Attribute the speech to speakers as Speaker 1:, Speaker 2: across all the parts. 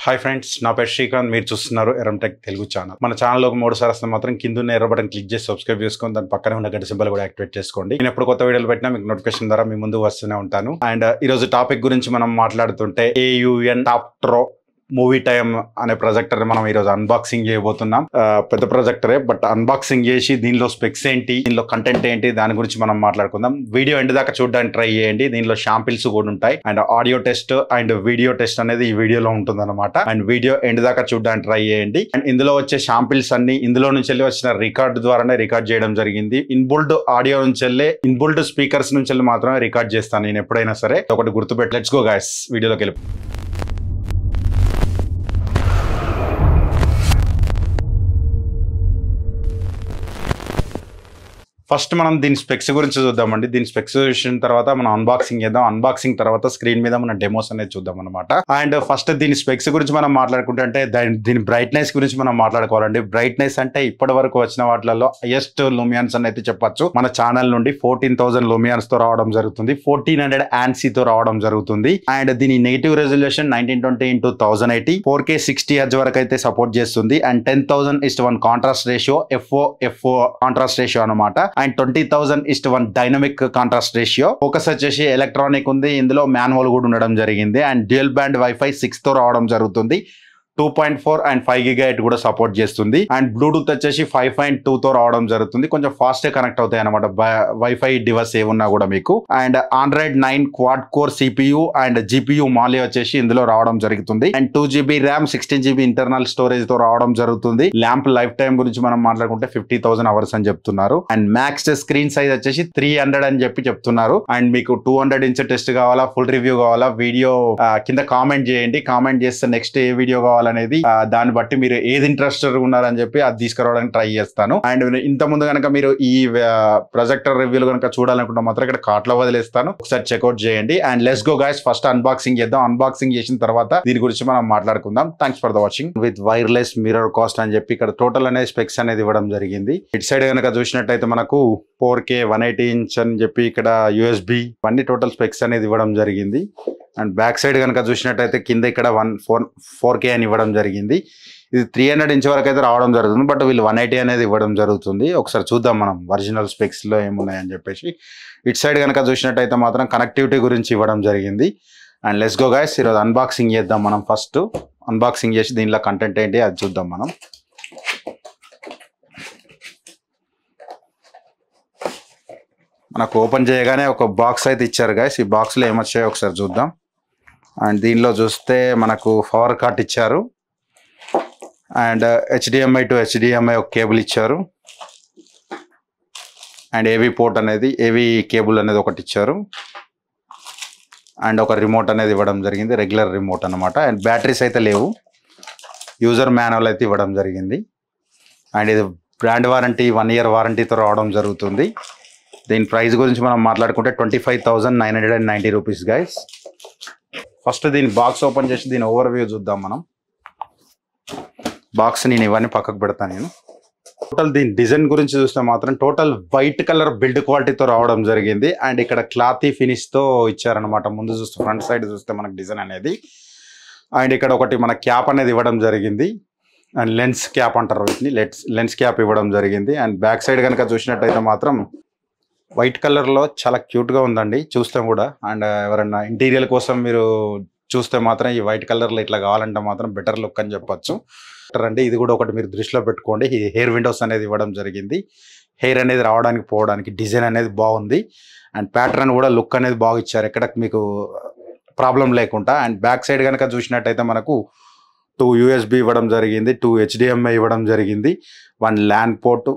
Speaker 1: Hi friends, నా పేరు శ్రీకాంత్. మీరు చూస్తున్నారు ఎరంటెక్ తెలుగు ఛానల్. మన ఛానల్లోకి 3 సార్లు వస్తే మాత్రం కింద ఉన్న ఎర్ర బటన్ క్లిక్ చేసి సబ్స్క్రైబ్ చేసుకొని దాని పక్కనే ఉన్న గంట సింబల్ కూడా యాక్టివేట్ చేసుకోండి. నేను ఎప్పుడు కొత్త వీడియోలు పెట్టినా మీకు నోటిఫికేషన్ ద్వారా మీ ముందు వస్తూనే ఉంటాను. అండ్ ఈ రోజు టాపిక్ గురించి మనం మాట్లాడుతుంటే AUN టాప్ట్రో మూవీ టైమ్ అనే ప్రొజెక్టర్ మనం ఈ రోజు అన్బాక్సింగ్ చేయబోతున్నాం. పెద్ద ప్రొజెక్టరే, బట్ అన్బాక్సింగ్ చేసి దీనిలో స్పెక్స్ ఏంటి, దీనిలో కంటెంట్ ఏంటి, దాని గురించి మనం మాట్లాడుకుందాం. వీడియో ఎండ్ దాకా చూడడానికి ట్రై చేయండి. దీనిలో శాంపిల్స్ కూడా ఉంటాయి and audio test and video test అనేది ఈ వీడియోలో ఉంటుంది అనమాట. అండ్ వీడియో ఎండ్ దాకా చూడడానికి ట్రై చేయండి. అండ్ ఇందులో వచ్చే శాంపిల్స్ అన్ని ఇందులో నుంచి వెళ్ళి వచ్చిన రికార్డ్ ద్వారానే రికార్డ్ చేయడం జరిగింది. ఇన్బుల్డ్ ఆడియో నుంచి వెళ్ళి ఇన్బుల్డ్ స్పీకర్స్ నుంచి వెళ్ళి మాత్రమే రికార్డ్ చేస్తాను నేను ఎప్పుడైనా సరే. ఒకటి గుర్తుపెట్టి లెట్స్ గో గైస్, వీడియోలోకి వెళ్ళి. ఫస్ట్ మనం దీని స్పెక్స్ గురించి చూద్దామండి. దీని స్పెక్స్ చూసిన తర్వాత మనం అన్బాక్సింగ్ చేద్దాం. అన్బాక్సింగ్ తర్వాత స్క్రీన్ మీద మన డెమోస్ అనేది చూద్దాం అనమాట. అండ్ ఫస్ట్ దీని స్పెక్స్ గురించి మనం మాట్లాడుకుంటే దీని బ్రైట్నెస్ గురించి మనం మాట్లాడుకోవాలండి. బ్రైట్నెస్ అంటే ఇప్పటి వరకు వచ్చిన వాటిలలో హైయెస్ట్ లూమియాన్స్ అని అయితే చెప్పొచ్చు. మన ఛానల్ నుండి 14,000 లూమియాన్స్ తో రావడం జరుగుతుంది, 1400 ANSI తో రావడం జరుగుతుంది. అండ్ దీని negative resolution 1920x1080, 4K 60Hz వరకు అయితే సపోర్ట్ చేస్తుంది. And 10,000:1 contrast ratio, FO contrast ratio అనమాట. And 20,000:1 dynamic contrast ratio. Focus వచ్చేసి ఎలక్ట్రానిక్ ఉంది, ఇందులో మాన్యువల్ కూడా ఉండడం జరిగింది. అండ్ డ్యూయల్ బ్యాండ్ వైఫై 6 తో రావడం జరుగుతుంది. 2.4 అండ్ 5 GHz కూడా సపోర్ట్ చేస్తుంది. అండ్ బ్లూటూత్ వచ్చేసి 5.2 తో రావడం జరుగుతుంది. కొంచెం ఫాస్ట్ కనెక్ట్ అవుతాయి అనమాట వైఫై డివైస్ ఏమున్నా కూడా మీకు. And Android 9 quad core CPU and GPU మాలి వచ్చేసి ఇందులో రావడం జరుగుతుంది. And 2GB RAM 16GB internal storage తో రావడం జరుగుతుంది. ల్యాంప్ లైఫ్ టైం గురించి మనం మాట్లాడుకుంటే 50,000 అవర్స్ అని చెప్తున్నారు. అండ్ మ్యాక్స్ స్క్రీన్ సైజ్ వచ్చేసి 300 అని చెప్తున్నారు. అండ్ మీకు 200 ఇంచ్ టెస్ట్ కావాలా, ఫుల్ రివ్యూ కావాలా, వీడియో కింద కామెంట్ చేయండి. కామెంట్ చేస్తే నెక్స్ట్ ఏ వీడియో కావాలనేది దాన్ని బట్టి మీరు ఏది ఇంట్రెస్టెడ్ ఉన్నారని చెప్పి అది తీసుకురావడానికి ట్రై చేస్తాను. అండ్ ఇంత ముందు కనుక మీరు ఈ ప్రొజెక్టర్ రివ్యూలు కనుక చూడాలనుకుంటే మాత్రం ఇక్కడ కార్ట్లో వదిలేస్తాను, ఒకసారి చెక్అౌట్ చేయండి. And let's go guys, first unboxing చేద్దాం. అన్బాక్సింగ్ చేసిన తర్వాత దీని గురించి మనం మాట్లాడుకుందాం. Thanks for the watching. With wireless mirror cost అని చెప్పి ఇక్కడ టోటల్ అనేది స్పెక్స్ అనేది ఇవ్వడం జరిగింది. ఇటు సైడ్ కనుక చూసినట్టయితే మనకు 4K 180 ఇంచ్ అని చెప్పి ఇక్కడ USB అన్ని టోటల్ స్పెక్స్ అనేది ఇవ్వడం జరిగింది. అండ్ బ్యాక్ సైడ్ కనుక చూసినట్టయితే కింద ఇక్కడ 4K అని ఇవ్వడం జరిగింది. ఇది 300 ఇంచ్ వరకు అయితే రావడం జరుగుతుంది, బట్ వీళ్ళు 180 అనేది ఇవ్వడం జరుగుతుంది. ఒకసారి చూద్దాం మనం ఒరిజినల్ స్పెక్స్ లో ఏమున్నాయని చెప్పేసి. ఇటు సైడ్ కనుక చూసినట్టయితే మాత్రం కనెక్టివిటీ గురించి ఇవ్వడం జరిగింది. అండ్ లెట్స్ గో గైస్, ఈరోజు అన్బాక్సింగ్ చేద్దాం. మనం ఫస్ట్ అన్బాక్సింగ్ చేసి దీనిలో కంటెంట్ ఏంటి అది చూద్దాం మనం. మనకు ఓపెన్ చేయగానే ఒక బాక్స్ అయితే ఇచ్చారు గైస్. ఈ బాక్స్లో ఏమొచ్చాయో ఒకసారి చూద్దాం. అండ్ దీనిలో చూస్తే మనకు పవర్ కార్ట్ ఇచ్చారు. అండ్ HDMI టు HDMI ఒక కేబుల్ ఇచ్చారు. అండ్ AV పోర్ట్ అనేది AV కేబుల్ అనేది ఒకటి ఇచ్చారు. అండ్ ఒక రిమోట్ అనేది ఇవ్వడం జరిగింది, రెగ్యులర్ రిమోట్ అనమాట. అండ్ బ్యాటరీస్ అయితే లేవు, యూజర్ మాన్యువల్ అయితే ఇవ్వడం జరిగింది. అండ్ ఇది బ్రాండ్ వారంటీ 1 year వారంటీతో రావడం జరుగుతుంది. దీని ప్రైస్ గురించి మనం మాట్లాడుకుంటే 25,990 రూపీస్ గైస్. ఫస్ట్ దీని బాక్స్ ఓపెన్ చేసి దీని ఓవర్ వ్యూ చూద్దాం మనం. బాక్స్ నేను ఇవన్నీ పక్కకు పెడతాను నేను. టోటల్ దీని డిజైన్ గురించి చూస్తే మాత్రం టోటల్ వైట్ కలర్ బిల్డ్ క్వాలిటీతో రావడం జరిగింది. అండ్ ఇక్కడ క్లాతీ ఫినిష్ తో ఇచ్చారనమాట. ముందు చూస్తే ఫ్రంట్ సైడ్ చూస్తే మనకు డిజైన్ అనేది. అండ్ ఇక్కడ ఒకటి మన క్యాప్ అనేది ఇవ్వడం జరిగింది. అండ్ లెన్స్ క్యాప్ అంటారు వీటిని, లెన్స్ క్యాప్ ఇవ్వడం జరిగింది. అండ్ బ్యాక్ సైడ్ కనుక చూసినట్టయితే మాత్రం వైట్ కలర్లో చాలా క్యూట్గా ఉందండి చూస్తే కూడా. అండ్ ఎవరన్నా ఇంటీరియర్ కోసం మీరు చూస్తే మాత్రం ఈ వైట్ కలర్లో ఇట్లా కావాలంటే మాత్రం బెటర్ లుక్ అని చెప్పొచ్చు అండి. ఇది కూడా ఒకటి మీరు దృష్టిలో పెట్టుకోండి. ఈ హెయిర్ విండోస్ అనేది ఇవ్వడం జరిగింది. హెయిర్ అనేది రావడానికి పోవడానికి డిజైన్ అనేది బాగుంది. అండ్ ప్యాటర్న్ కూడా లుక్ అనేది బాగా ఇచ్చారు, ఎక్కడ మీకు ప్రాబ్లం లేకుండా. అండ్ బ్యాక్ సైడ్ కనుక చూసినట్టయితే మనకు 2 USB ఇవ్వడం జరిగింది, 2 HDMI ఇవ్వడం జరిగింది, 1 LAN port,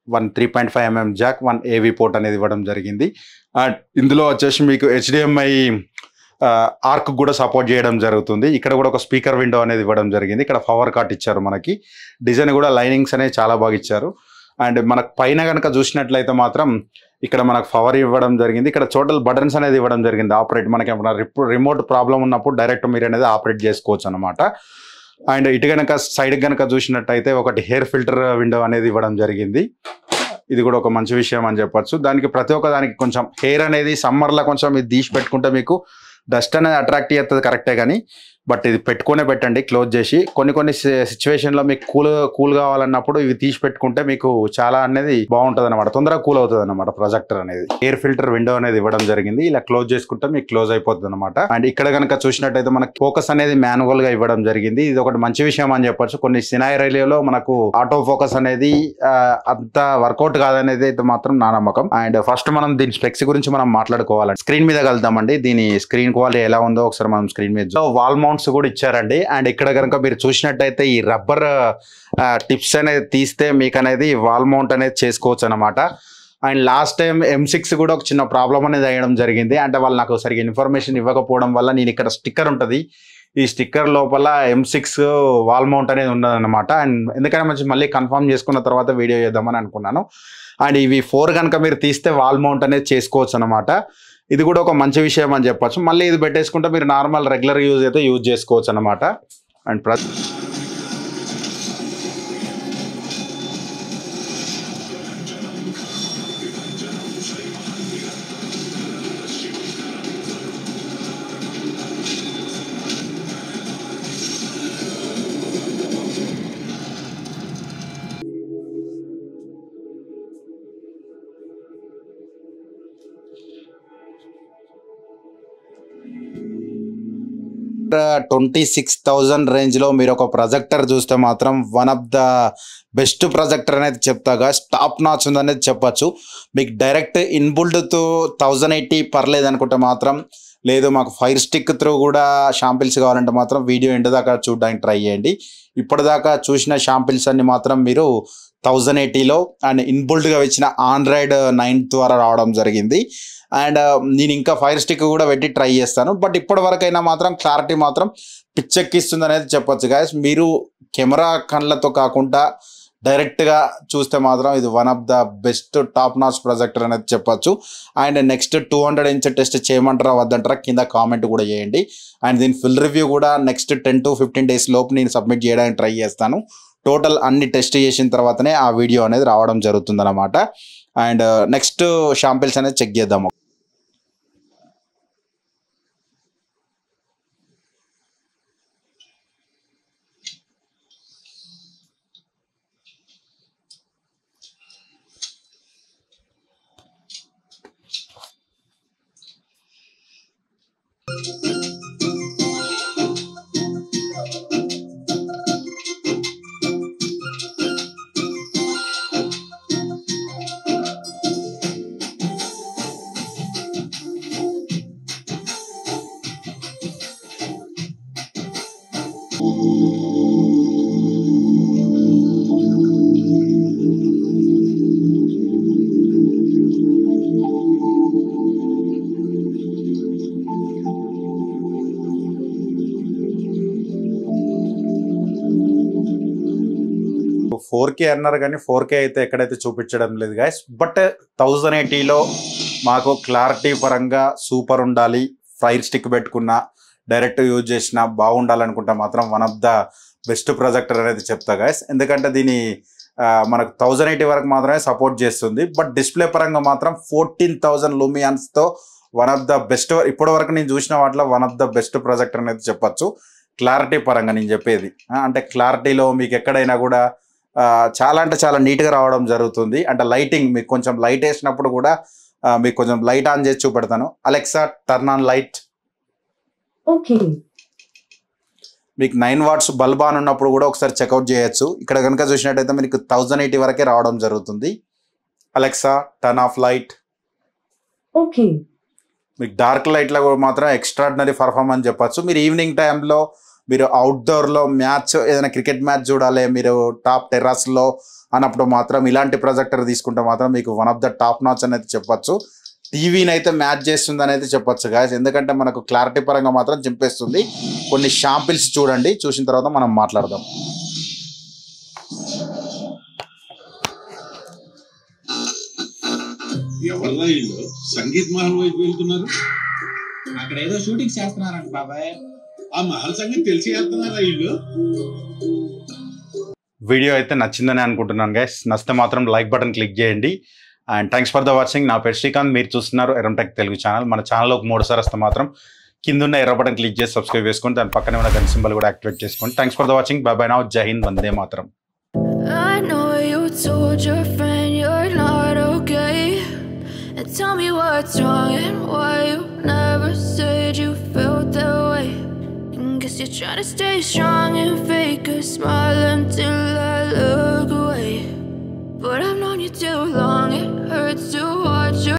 Speaker 1: 1 3.5mm Jack, 1 AV port అనేది ఇవ్వడం జరిగింది. అండ్ ఇందులో వచ్చేసి మీకు HDMI ఆర్క్ కూడా సపోర్ట్ చేయడం జరుగుతుంది. ఇక్కడ కూడా ఒక స్పీకర్ విండో అనేది ఇవ్వడం జరిగింది. ఇక్కడ పవర్ కార్ట్ ఇచ్చారు. మనకి డిజైన్ కూడా లైనింగ్స్ అనేది చాలా బాగా ఇచ్చారు. అండ్ మనకు పైన కనుక చూసినట్లయితే మాత్రం ఇక్కడ మనకు పవర్ ఇవ్వడం జరిగింది. ఇక్కడ టోటల్ బటన్స్ అనేది ఇవ్వడం జరిగింది. ఆపరేట్ మనకి ఏమైనా రిమోట్ ప్రాబ్లం ఉన్నప్పుడు డైరెక్ట్ మీరు అనేది ఆపరేట్ చేసుకోవచ్చు అనమాట. అండ్ ఇటు కనుక సైడ్ కనుక చూసినట్టయితే ఒకటి హెయిర్ ఫిల్టర్ విండో అనేది ఇవ్వడం జరిగింది. ఇది కూడా ఒక మంచి విషయం అని చెప్పొచ్చు. దానికి ప్రతి ఒక్క దానికి కొంచెం హెయిర్ అనేది సమ్మర్లో కొంచెం ఇది తీసి పెట్టుకుంటే మీకు డస్ట్ అనేది అట్రాక్ట్ చేస్తుంది కరెక్టే, కానీ బట్ ఇది పెట్టుకునే పెట్టండి క్లోజ్ చేసి. కొన్ని సిచ్యువేషన్లో మీకు కూల్ కావాలన్నప్పుడు ఇవి తీసి పెట్టుకుంటే మీకు చాలా అనేది బాగుంటుంది అనమాట, తొందరగా కూల్ అవుతుంది అనమాట ప్రొజెక్టర్ అనేది. ఎయిర్ ఫిల్టర్ విండో అనేది ఇవ్వడం జరిగింది, ఇలా క్లోజ్ చేసుకుంటే మీకు క్లోజ్ అయిపోతుంది అనమాట. అండ్ ఇక్కడ కనుక చూసినట్టయితే మనకు ఫోకస్ అనేది మాన్యువల్ గా ఇవ్వడం జరిగింది, ఇది ఒకటి మంచి విషయం అని చెప్పొచ్చు. కొన్ని సినారియోలో మనకు ఆటో ఫోకస్ అనేది అంత వర్కౌట్ కాదనేది అయితే మాత్రం నా నమ్మకం. అండ్ ఫస్ట్ మనం దీని స్పెక్స్ గురించి మనం మాట్లాడుకోవాలండి. స్క్రీన్ మీద కలుద్దామండి, దీని స్క్రీన్ క్వాలిటీ ఎలా ఉందో ఒకసారి మనం స్క్రీన్ మీద వాల్ మౌంట్స్ కూడా ఇచ్చారండి. అండ్ ఇక్కడ కనుక మీరు చూసినట్టయితే ఈ రబ్బర్ టిప్స్ అనేది తీస్తే మీకు అనేది వాల్ మౌంట్ అనేది చేసుకోవచ్చు అనమాట. అండ్ లాస్ట్ టైం M6 కూడా ఒక చిన్న ప్రాబ్లం అనేది అయ్యడం జరిగింది, అంటే వాళ్ళు నాకు సరిగ్గా ఇన్ఫర్మేషన్ ఇవ్వకపోవడం వల్ల. నేను ఇక్కడ స్టిక్కర్ ఉంటుంది, ఈ స్టిక్కర్ లోపల M6 వాల్ మౌంట్ అనేది ఉన్నదన్నమాట. అండ్ ఎందుకంటే మంచి మళ్ళీ కన్ఫర్మ్ చేసుకున్న తర్వాత వీడియో చేద్దామని అనుకున్నాను. అండ్ ఇవి 4 కనుక మీరు తీస్తే వాల్ మౌంట్ అనేది చేసుకోవచ్చు అనమాట. ఇది కూడా ఒక మంచి విషయం అని చెప్పొచ్చు. మళ్ళీ ఇది పెట్టేసుకుంటే మీరు నార్మల్ రెగ్యులర్ యూజ్ అయితే యూజ్ చేసుకోవచ్చు అనమాట. అండ్ $26,000 రేంజ్లో మీరు ఒక ప్రొజెక్టర్ చూస్తే మాత్రం one of the best projector అనేది చెప్తాగా, టాప్ నాచ్ ఉందనేది చెప్పచ్చు. మీకు డైరెక్ట్ ఇన్బుల్డ్తో 1080 పర్లేదు అనుకుంటే మాత్రం, లేదు మాకు ఫైర్ స్టిక్ త్రూ కూడా షాంపిల్స్ కావాలంటే మాత్రం వీడియో ఎండ్ దాకా చూడడానికి ట్రై చేయండి. ఇప్పటిదాకా చూసిన షాంపిల్స్ అన్ని మాత్రం మీరు 1080లో అండ్ ఇన్బుల్డ్గా వచ్చిన ఆండ్రాయిడ్ 9 ద్వారా రావడం జరిగింది. అండ్ నేను ఇంకా ఫైర్ స్టిక్ కూడా పెట్టి ట్రై చేస్తాను, బట్ ఇప్పటి వరకైనా మాత్రం క్లారిటీ మాత్రం పిచ్చెక్కిస్తుంది అనేది చెప్పొచ్చు గాయస్. మీరు కెమెరా కళ్ళతో కాకుండా డైరెక్ట్గా చూస్తే మాత్రం ఇది one of the best top notch projector అనేది చెప్పొచ్చు. అండ్ నెక్స్ట్ 200 ఇంచ్ టెస్ట్ చేయమంటారా వద్దంటారా కింద కామెంట్ కూడా చేయండి. అండ్ దీని ఫుల్ రివ్యూ కూడా నెక్స్ట్ 10 to 15 days లోపు నేను సబ్మిట్ చేయడానికి ట్రై చేస్తాను. టోటల్ అన్ని టెస్ట్ చేసిన తర్వాతనే ఆ వీడియో అనేది రావడం జరుగుతుంది అనమాట. అండ్ నెక్స్ట్ షాంపిల్స్ అనేది చెక్ చేద్దాము. ఫోర్కే అన్నారు కానీ 4K అయితే ఎక్కడైతే చూపించడం లేదు గాయస్. బట్ 1080లో మాకు క్లారిటీ పరంగా సూపర్ ఉండాలి, ఫైర్ స్టిక్ పెట్టుకున్నా డైరెక్ట్ యూజ్ చేసినా బాగుండాలనుకుంటే మాత్రం one of the best projector అనేది చెప్తా గాయస్. ఎందుకంటే దీని మనకు 1080 వరకు మాత్రమే సపోర్ట్ చేస్తుంది, బట్ డిస్ప్లే పరంగా మాత్రం 14,000 లూమియాన్స్తో వన్ ఆఫ్ ద బెస్ట్, ఇప్పటి వరకు నేను చూసిన వాటిలో one of the best projector అనేది చెప్పచ్చు. క్లారిటీ పరంగా నేను చెప్పేది అంటే క్లారిటీలో మీకు ఎక్కడైనా కూడా చాలా అంటే చాలా నీట్గా రావడం జరుగుతుంది. అంటే లైటింగ్ మీకు కొంచెం లైట్ వేసినప్పుడు కూడా మీకు కొంచెం లైట్ ఆన్ చేసి చూపెడతాను. Alexa turn on light.
Speaker 2: Okay.
Speaker 1: మీకు 9 watts బల్బ్ ఆన్ ఉన్నప్పుడు కూడా ఒకసారి చెక్అవుట్ చేయొచ్చు. ఇక్కడ కనుక చూసినట్టయితే మీకు 1080 వరకే రావడం జరుగుతుంది. Alexa turn off light.
Speaker 2: Okay.
Speaker 1: మీకు డార్క్ లైట్లో మాత్రం ఎక్స్ట్రాడినరీ పర్ఫార్మెన్స్ చెప్పచ్చు. మీరు ఈవినింగ్ టైంలో మీరు అవుట్డోర్లో మ్యాచ్ ఏదైనా క్రికెట్ మ్యాచ్ చూడాలి, మీరు టాప్ టెర్రస్లో అన్నప్పుడు మాత్రం ఇలాంటి ప్రొజెక్టర్ తీసుకుంటే మాత్రం మీకు one of the top notch అనేది చెప్పచ్చు. టీవీని అయితే మ్యాచ్ చేస్తుంది అనేది చెప్పొచ్చు గాయస్, ఎందుకంటే మనకు క్లారిటీ పరంగా మాత్రం చింపేస్తుంది. కొన్ని షాంపిల్స్ చూడండి, చూసిన తర్వాత మనం మాట్లాడదాం.
Speaker 3: ఎవరన్నా ఇల్లు సంగీత్ మహల్ వైపు వెళ్తున్నారు?
Speaker 4: అక్కడ ఏదో షూటింగ్ చేస్తున్నారంట బాబాయ్.
Speaker 3: ఆ మహల్ సంగీత్ తెలిసి వెళ్తున్నారా ఇల్లు?
Speaker 1: వీడియో అయితే నచ్చిందని అనుకుంటున్నాను గైస్. నచ్చితే మాత్రం లైక్ బటన్ క్లిక్ చేయండి. And thanks for the watching. నా పేరు శ్రీకాంత్, మీరు చూస్తున్నారు ఎరంటెక్ తెలుగు ఛానల్. మన ఛానల్లో 3 సారి వస్తే మాత్రం కింద ఉన్న ఎర్ర బటన్ క్లిక్ చేసి సబ్స్క్రైబ్ చేసుకోండి. దాని పక్కనే ఉన్న గన్ సింబల్ కూడా యాక్టివేట్ చేసుకోండి. Thanks for the watching. By by now. జై Hind. Vande Mataram.
Speaker 5: I know you told your friend you're not okay, and tell me what's wrong and why you never said you felt that way. And guess you're trying to stay strong and fake a smile until I look away. But I've known you too long, it hurts to watch you